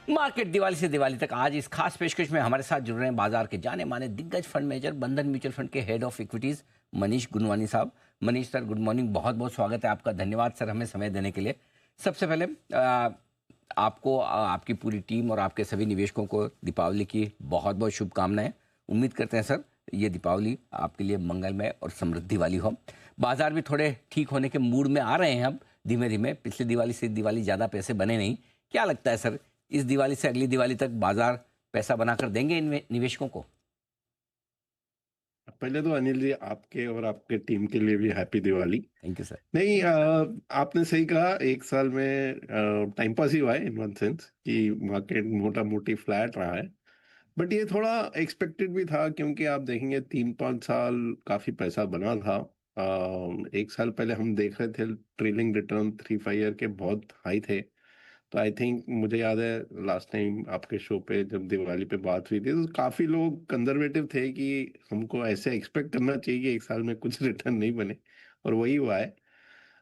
Market Diwali से दिवाली तक आज इस खास पेशकश में हमारे साथ जुड़ रहे हैं बाजार के जाने माने दिग्गज फंड मैनेजर बंधन म्यूचुअल फंड के हेड ऑफ इक्विटीज मनीष गुनवानी साहब। मनीष सर, गुड मॉर्निंग, बहुत बहुत स्वागत है आपका। धन्यवाद सर हमें समय देने के लिए। सबसे पहले आपको, आपकी पूरी टीम और आपके सभी निवेशकों को दीपावली की बहुत बहुत शुभकामनाएं। उम्मीद करते हैं सर ये दीपावली आपके लिए मंगलमय और समृद्धि वाली हो। बाजार भी थोड़े ठीक होने के मूड में आ रहे हैं अब धीमे धीमे। पिछली दिवाली से दिवाली ज़्यादा पैसे बने नहीं। क्या लगता है सर, इस दिवाली से अगली दिवाली तक बाजार पैसा बनाकर देंगे निवेशकों को? पहले तो अनिल जी, आपके और आपके टीम के लिए भी happy Diwali. Thank you sir. नहीं, आपने सही कहा। एक साल में टाइम पास ही हुआ है इन वन सेंस कि मार्केट मोटा मोटी फ्लैट रहा है। बट ये थोड़ा एक्सपेक्टेड भी था, क्योंकि आप देखेंगे 3-5 साल काफी पैसा बना था। एक साल पहले हम देख रहे थे ट्रेलिंग रिटर्न 3-5 ईयर के बहुत हाई थे। तो आई थिंक मुझे याद है लास्ट टाइम आपके शो पे जब दिवाली पे बात हुई थी तो काफी लोग कंजर्वेटिव थे कि हमको ऐसे एक्सपेक्ट करना चाहिए कि एक साल में कुछ रिटर्न नहीं बने, और वही हुआ है।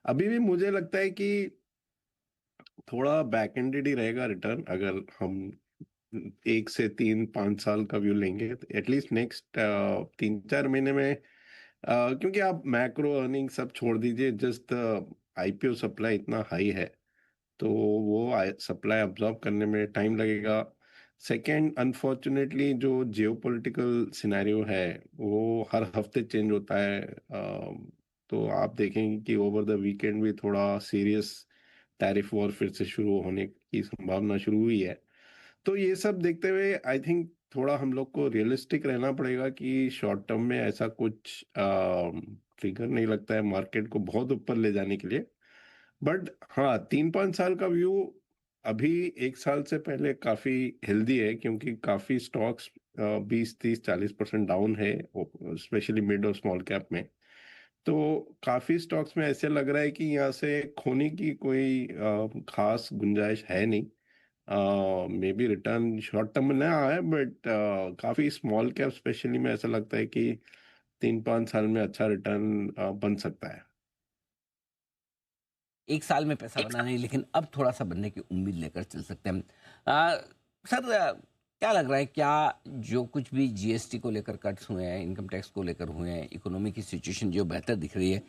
अभी भी मुझे लगता है कि थोड़ा बैक एंडेड ही रहेगा रिटर्न, अगर हम 1 से 3-5 साल का व्यू लेंगे एटलीस्ट नेक्स्ट 3-4 महीने में। क्योंकि आप मैक्रो अर्निंग सब छोड़ दीजिए, जस्ट आईपीओ सप्लाई इतना हाई है, तो वो सप्लाई अब्जॉर्ब करने में टाइम लगेगा। सेकेंड, अनफॉर्चुनेटली जो जियोपॉलिटिकल सिनेरियो है वो हर हफ्ते चेंज होता है। तो आप देखेंगे कि ओवर द वीकेंड भी थोड़ा सीरियस टैरिफ वॉर फिर से शुरू होने की संभावना शुरू हुई है। तो ये सब देखते हुए आई थिंक थोड़ा हम लोग को रियलिस्टिक रहना पड़ेगा कि शॉर्ट टर्म में ऐसा कुछ ट्रिगर नहीं लगता है मार्केट को बहुत ऊपर ले जाने के लिए। बट हाँ, 3-5 साल का व्यू अभी 1 साल से पहले काफी हेल्दी है, क्योंकि काफी स्टॉक्स 20-30-40% डाउन है, स्पेशली मिड और स्मॉल कैप में। तो काफी स्टॉक्स में ऐसे लग रहा है कि यहाँ से खोने की कोई खास गुंजाइश है नहीं। May be return short term में ना आए, बट काफी स्मॉल कैप स्पेशली में ऐसा लगता है कि 3-5 साल में अच्छा रिटर्न बन सकता है। एक साल में पैसा बना नहीं, लेकिन अब थोड़ा सा बनने की उम्मीद लेकर चल सकते हैं। सर, क्या लग रहा है, क्या जो कुछ भी जीएसटी को लेकर कट्स हुए हैं, इनकम टैक्स को लेकर हुए हैं, इकोनॉमी की सिचुएशन जो बेहतर दिख रही है,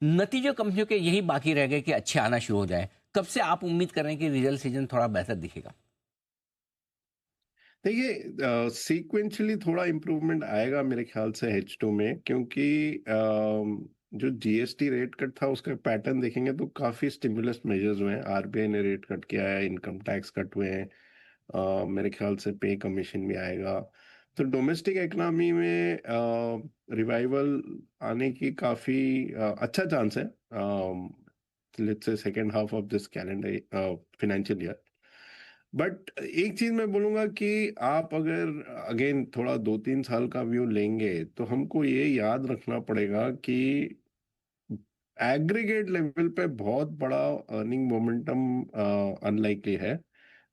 नतीजे कंपनियों के यही बाकी रह गए कि अच्छे आना शुरू हो जाए? कब से आप उम्मीद कर रहे हैं कि रिजल्ट सीजन थोड़ा बेहतर दिखेगा? देखिए, सीक्वेंशियली थोड़ा इम्प्रूवमेंट आएगा मेरे ख्याल से H2 में, क्योंकि जो जीएसटी रेट कट था उसका पैटर्न देखेंगे तो काफी स्टिमुलस मेजर्स हुए हैं। आरबीआई ने रेट कट किया है, इनकम टैक्स कट हुए हैं, मेरे ख्याल से पे कमीशन भी आएगा। तो डोमेस्टिक इकोनॉमी में रिवाइवल आने की काफी अच्छा चांस है, let's say second half of this calendar financial year. But एक चीज मैं बोलूंगा कि आप अगर अगेन थोड़ा 2-3 साल का व्यू लेंगे तो हमको ये याद रखना पड़ेगा कि एग्रीगेट लेवल पे बहुत बड़ा अर्निंग मोमेंटम अनलाइकली है।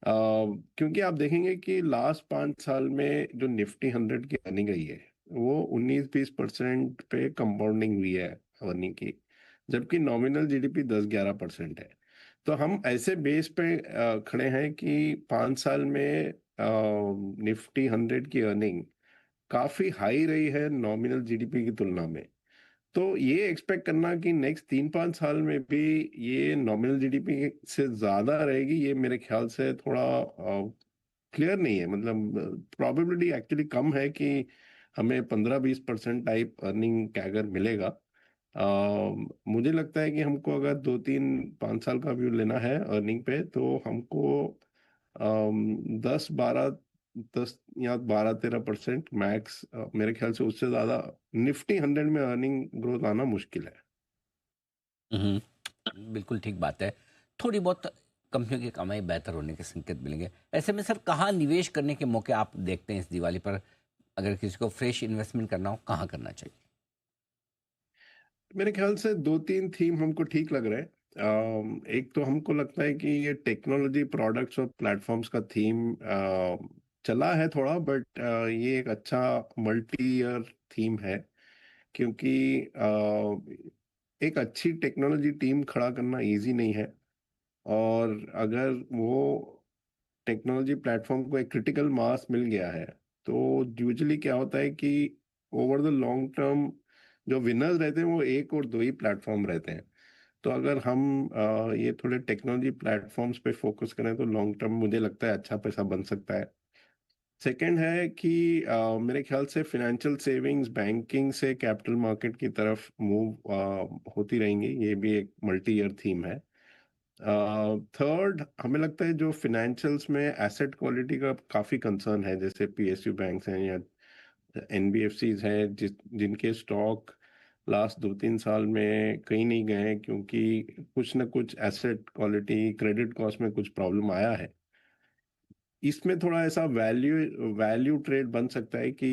क्योंकि आप देखेंगे कि लास्ट 5 साल में जो निफ्टी 100 की अर्निंग रही है वो 19-20% पे कंपाउंडिंग हुई है अर्निंग की, जबकि नॉमिनल जीडीपी 10-11% है। तो हम ऐसे बेस पे खड़े हैं कि 5 साल में निफ्टी 100 की अर्निंग काफी हाई रही है नॉमिनल जीडीपी की तुलना में। तो ये एक्सपेक्ट करना कि नेक्स्ट 3-5 साल में भी ये नॉमिनल जीडीपी से ज्यादा रहेगी, ये मेरे ख्याल से थोड़ा क्लियर नहीं है। मतलब प्रोबेबिलिटी एक्चुअली कम है कि हमें 15-20% टाइप अर्निंग कैगर मिलेगा। मुझे लगता है कि हमको अगर 2-3-5 साल का व्यू लेना है अर्निंग पे तो हमको 10 या 12% मैक्स, मेरे ख्याल से उससे ज्यादा निफ्टी 100 में अर्निंग ग्रोथ आना मुश्किल है। बिल्कुल ठीक बात है। थोड़ी बहुत कंपनियों की कमाई बेहतर होने के संकेत मिलेंगे। ऐसे में सर, कहाँ निवेश करने के मौके आप देखते हैं इस दिवाली पर? अगर किसी को फ्रेश इन्वेस्टमेंट करना हो, कहाँ करना चाहिए? मेरे ख्याल से 2-3 थीम हमको ठीक लग रहे हैं। एक तो हमको लगता है कि ये टेक्नोलॉजी प्रोडक्ट्स और प्लेटफॉर्म्स का थीम चला है थोड़ा, बट ये एक अच्छा मल्टी ईयर थीम है। क्योंकि एक अच्छी टेक्नोलॉजी टीम खड़ा करना इजी नहीं है, और अगर वो टेक्नोलॉजी प्लेटफॉर्म को एक क्रिटिकल मास मिल गया है, तो यूजुअली क्या होता है कि ओवर द लॉन्ग टर्म जो विनर्स रहते हैं वो एक और दो ही प्लेटफॉर्म रहते हैं। तो अगर हम ये थोड़े टेक्नोलॉजी प्लेटफॉर्म्स पे फोकस करें तो लॉन्ग टर्म मुझे लगता है अच्छा पैसा बन सकता है। सेकंड है कि मेरे ख्याल से फाइनेंशियल सेविंग्स बैंकिंग से कैपिटल मार्केट की तरफ मूव होती रहेंगी, ये भी एक मल्टी ईयर थीम है। थर्ड, हमें लगता है जो फिनेंशियल्स में एसेट क्वालिटी का काफ़ी कंसर्न है, जैसे पीएसयू बैंक्स हैं या एनबीएफसीज हैं, जिनके स्टॉक लास्ट 2-3 साल में कहीं नहीं गए हैं, क्योंकि कुछ ना कुछ एसेट क्वालिटी क्रेडिट कॉस्ट में कुछ प्रॉब्लम आया है। इसमें थोड़ा ऐसा वैल्यू वैल्यू ट्रेड बन सकता है कि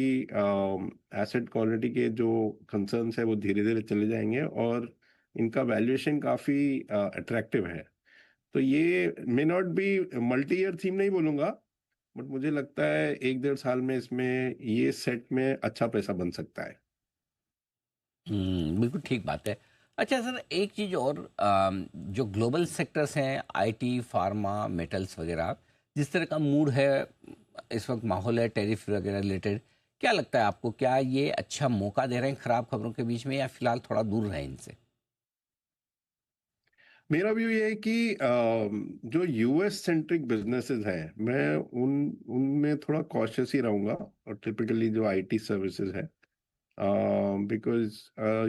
एसेट क्वालिटी के जो कंसर्न्स है वो धीरे धीरे चले जाएंगे और इनका वैल्यूएशन काफ़ी अट्रैक्टिव है। तो ये may not be multi year theme नहीं बोलूंगा, बट मुझे लगता है 1-1.5 साल में इसमें ये सेट में अच्छा पैसा बन सकता है। बिल्कुल ठीक बात है। अच्छा सर, एक चीज़ और, जो ग्लोबल सेक्टर्स हैं, आईटी, फार्मा, मेटल्स वगैरह, जिस तरह का मूड है इस वक्त, माहौल है टैरिफ वगैरह रिलेटेड, क्या लगता है आपको, क्या ये अच्छा मौका दे रहे हैं खराब खबरों के बीच में, या फिलहाल थोड़ा दूर रहें इनसे? मेरा व्यू ये है कि जो यूएस सेंट्रिक बिजनेसेस हैं, मैं उनमें थोड़ा कॉशियस ही रहूंगा, और टिपिकली जो आईटी सर्विसेज है, बिकॉज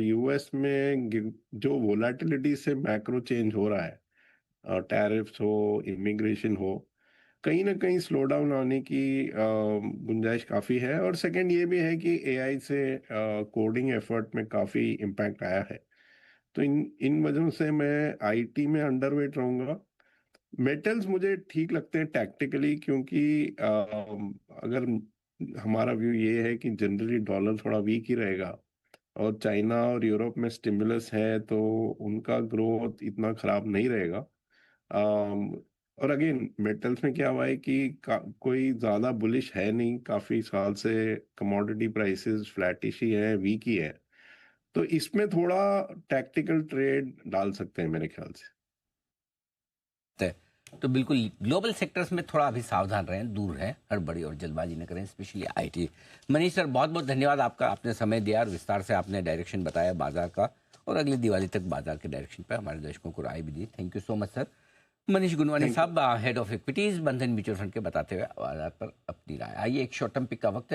यूएस में जो वोलेटिलिटी से मैक्रो चेंज हो रहा है, टैरिफ्स हो, इमिग्रेशन हो, कहीं ना कहीं स्लो डाउन आने की गुंजाइश काफ़ी है। और सेकंड ये भी है कि एआई से कोडिंग एफर्ट में काफ़ी इम्पैक्ट आया है। तो इन इन वजहों से मैं आईटी में अंडरवेट रहूंगा। मेटल्स मुझे ठीक लगते हैं टैक्टिकली, क्योंकि अगर हमारा व्यू ये है कि जनरली डॉलर थोड़ा वीक ही रहेगा, और चाइना और यूरोप में स्टिमुलस है, तो उनका ग्रोथ इतना खराब नहीं रहेगा। अम, और अगेन मेटल्स में क्या हुआ है कि कोई ज़्यादा बुलिश है नहीं, काफ़ी साल से कमोडिटी प्राइसेस फ्लैटिश ही है, वीक ही है। तो इसमें थोड़ा टैक्टिकल ट्रेड डाल सकते हैं मेरे ख्याल से। है। तो बिल्कुल ग्लोबल सेक्टर्स में थोड़ा अभी सावधान रहें, दूर रहें, हड़बड़ी और जल्दबाजी न करें, स्पेशली आईटी। मनीष सर, बहुत बहुत धन्यवाद आपका, आपने समय दिया और विस्तार से आपने डायरेक्शन बताया बाजार का, और अगली दिवाली तक बाजार के डायरेक्शन पर हमारे दर्शकों को राय भी दी। Thank you so much sir. Manish Gunwani thank you. साहब, head of equities, Bandhan mutual fund के, बताते हुए बाजार पर अपनी राय। आइए एक शॉर्ट टर्म पिक का वक्त है।